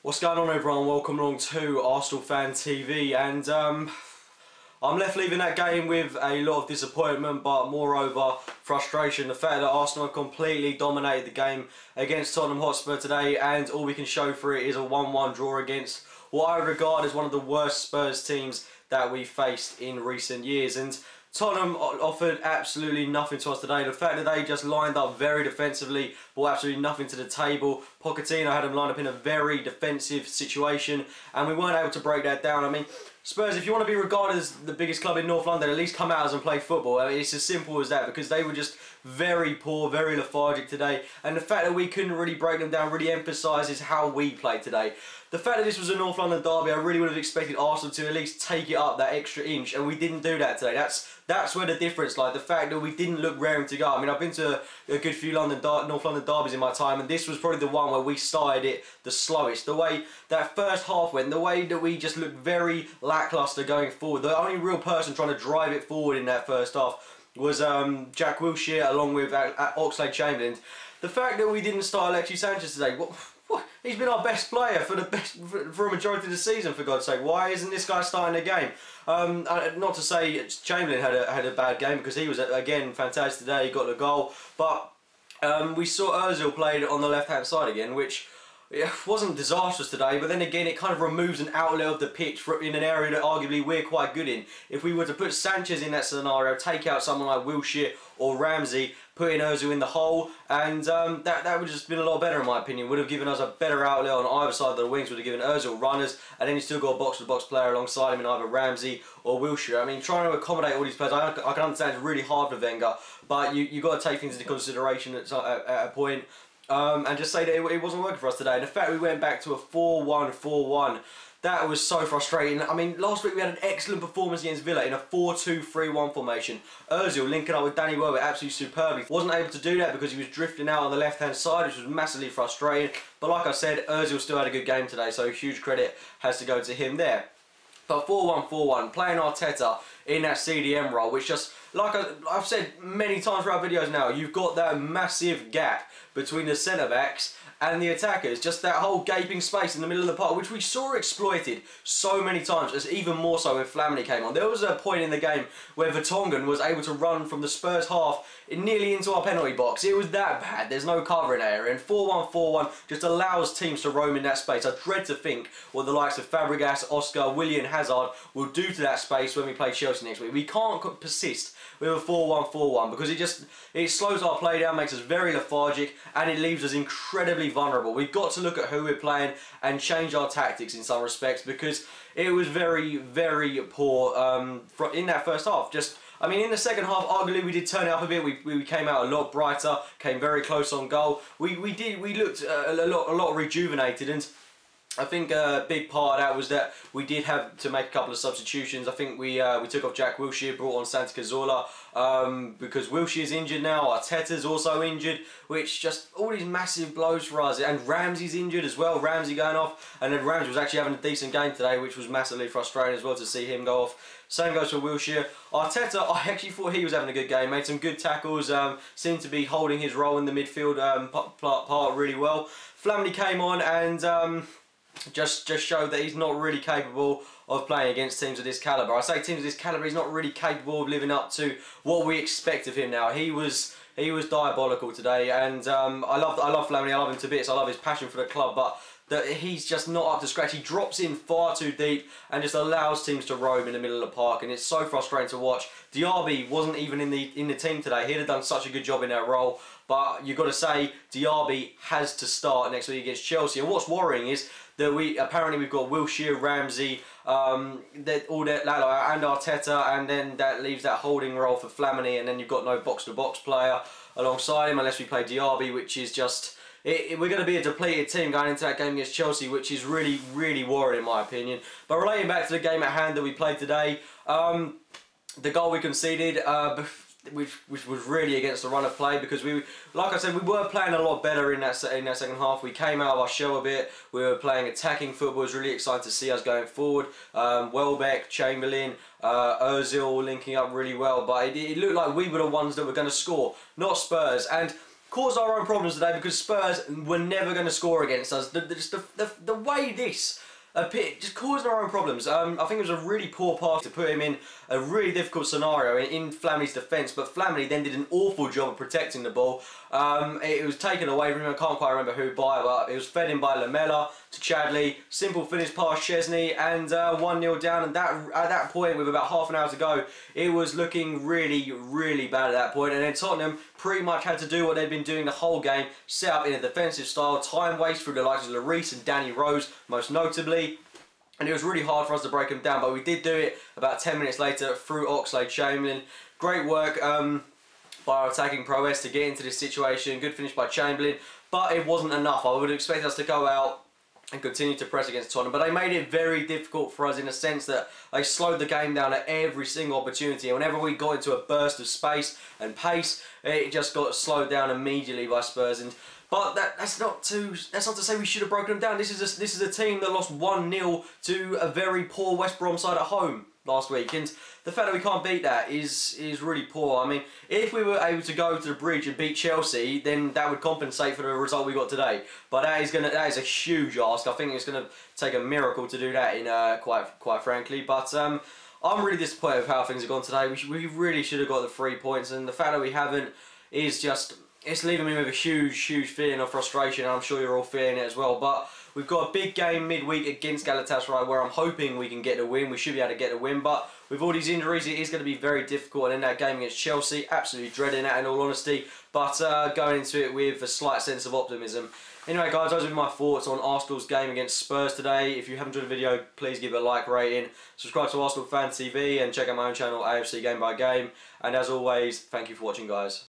What's going on, everyone? Welcome along to Arsenal Fan TV, and I'm left leaving that game with a lot of disappointment, but moreover frustration. The fact that Arsenal have completely dominated the game against Tottenham Hotspur today, and all we can show for it is a 1-1 draw against what I regard as one of the worst Spurs teams that we faced in recent years. And Tottenham offered absolutely nothing to us today. The fact that they just lined up very defensively, brought absolutely nothing to the table. Pochettino had them lined up in a very defensive situation, and we weren't able to break that down. I mean, Spurs, if you want to be regarded as the biggest club in North London, at least come out and play football. I mean, it's as simple as that, because they were just very poor, very lethargic today. And the fact that we couldn't really break them down really emphasises how we played today. The fact that this was a North London derby, I really would have expected Arsenal to at least take it up that extra inch, and we didn't do that today. That's where the difference lies. The fact that we didn't look raring to go. I mean, I've been to a good few North London derbies in my time, and this was probably the one where we started it the slowest. The way that first half went, the way that we just looked very lacklustre going forward. The only real person trying to drive it forward in that first half was Jack Wilshere along with Oxlade-Chamberlain. The fact that we didn't start Alexis Sanchez today, he's been our best player for a majority of the season, for God's sake. Why isn't this guy starting the game? Not to say Chamberlain had a bad game, because he was again fantastic today. He got the goal, but we saw Ozil played on the left-hand side again, which wasn't disastrous today, but then again it kind of removes an outlet of the pitch in an area that arguably we're quite good in. If we were to put Sanchez in that scenario, take out someone like Wilshere or Ramsey, put in Ozil in the hole, and that would have just been a lot better in my opinion. Would have given us a better outlet on either side of the wings, would have given Ozil runners, and then you still got a box-to-box player alongside him in either Ramsey or Wilshere. I mean, trying to accommodate all these players, I can understand it's really hard for Wenger, but you got to take things into consideration at a point. And just say that it wasn't working for us today. And the fact we went back to a 4-1-4-1, that was so frustrating. I mean, last week we had an excellent performance against Villa in a 4-2-3-1 formation. Ozil linking up with Danny Welbeck absolutely superbly. Wasn't able to do that because he was drifting out on the left-hand side, which was massively frustrating. But like I said, Ozil still had a good game today, so huge credit has to go to him there. But 4-1-4-1, playing Arteta in that CDM role, which just, like I've said many times throughout videos now, you've got that massive gap between the centre-backs and the attackers. Just that whole gaping space in the middle of the park, which we saw exploited so many times, as even more so when Flamini came on. There was a point in the game where Vertonghen was able to run from the Spurs half nearly into our penalty box. It was that bad. There's no cover in that area, and 4-1-4-1 just allows teams to roam in that space. I dread to think what the likes of Fabregas, Oscar, Willian, Hazard will do to that space when we play Chelsea next week. We can't persist with a 4-1-4-1 because it slows our play down, makes us very lethargic, and it leaves us incredibly vulnerable. We've got to look at who we're playing and change our tactics in some respects, because it was very, very poor in that first half. I mean, in the second half, arguably we did turn it up a bit. We came out a lot brighter, came very close on goal. We looked a lot rejuvenated, and I think a big part of that was that we did have to make a couple of substitutions. I think we took off Jack Wilshere, brought on Santi Cazorla, because Wilshere's injured now, Arteta's also injured, which just all these massive blows for us. And Ramsey's injured as well, Ramsey going off, and then Ramsey was actually having a decent game today, which was massively frustrating as well to see him go off. Same goes for Wilshere. Arteta, I actually thought he was having a good game, made some good tackles, seemed to be holding his role in the midfield part really well. Flamini came on and just showed that he's not really capable of playing against teams of this calibre. I say teams of this calibre, he's not really capable of living up to what we expect of him now. He was diabolical today, and I love Flamini, I love him to bits, I love his passion for the club, but that he's just not up to scratch. He drops in far too deep and just allows teams to roam in the middle of the park, and it's so frustrating to watch. Diaby wasn't even in the team today. He'd have done such a good job in that role, but you've got to say Diaby has to start next week against Chelsea. And what's worrying is that we've got Wilshere, Ramsey, and Arteta, and then that leaves that holding role for Flamini, and then you've got no box-to-box player alongside him unless we play Diaby, which is just... we're going to be a depleted team going into that game against Chelsea, which is really, really worrying in my opinion. But relating back to the game at hand that we played today, the goal we conceded, which was really against the run of play, because like I said, we were playing a lot better in that second half. We came out of our shell a bit. We were playing attacking football. It was really exciting to see us going forward. Welbeck, Chamberlain, Ozil linking up really well, but it looked like we were the ones that were going to score, not Spurs. And caused our own problems today because Spurs were never going to score against us. The way this just causing our own problems. I think it was a really poor pass to put him in a really difficult scenario in Flamini's defence, but Flamini then did an awful job of protecting the ball. It was taken away from him, I can't quite remember who by, but it was fed in by Lamela to Chadley, simple finish past Chesney, and 1-0 down, and at that point, with about half an hour to go, it was looking really, really bad at that point, and then Tottenham pretty much had to do what they'd been doing the whole game, set up in a defensive style, time waste through the likes of Lloris and Danny Rose, most notably. And it was really hard for us to break them down, but we did do it about 10 minutes later through Oxlade-Chamberlain. Great work by our attacking prowess to get into this situation. Good finish by Chamberlain, but it wasn't enough. I would expect us to go out and continue to press against Tottenham, but they made it very difficult for us in the sense that they slowed the game down at every single opportunity, and whenever we got into a burst of space and pace, it just got slowed down immediately by Spurs. But that's not to say we should have broken them down. This is a team that lost 1-0 to a very poor West Brom side at home last week, and the fact that we can't beat that is really poor. I mean, if we were able to go to the bridge and beat Chelsea, then that would compensate for the result we got today. But that is a huge ask. I think it's going to take a miracle to do that, in quite frankly. But I'm really disappointed with how things have gone today. We really should have got the 3 points, and the fact that we haven't is just, it's leaving me with a huge feeling of frustration, and I'm sure you're all feeling it as well. But we've got a big game midweek against Galatasaray where I'm hoping we can get the win. We should be able to get the win, but with all these injuries, it is going to be very difficult. And in that game against Chelsea, absolutely dreading that in all honesty, but going into it with a slight sense of optimism. Anyway guys, those are my thoughts on Arsenal's game against Spurs today. If you haven't enjoyed the video, please give it a like rating. Subscribe to Arsenal Fan TV and check out my own channel, AFC Game by Game. And as always, thank you for watching guys.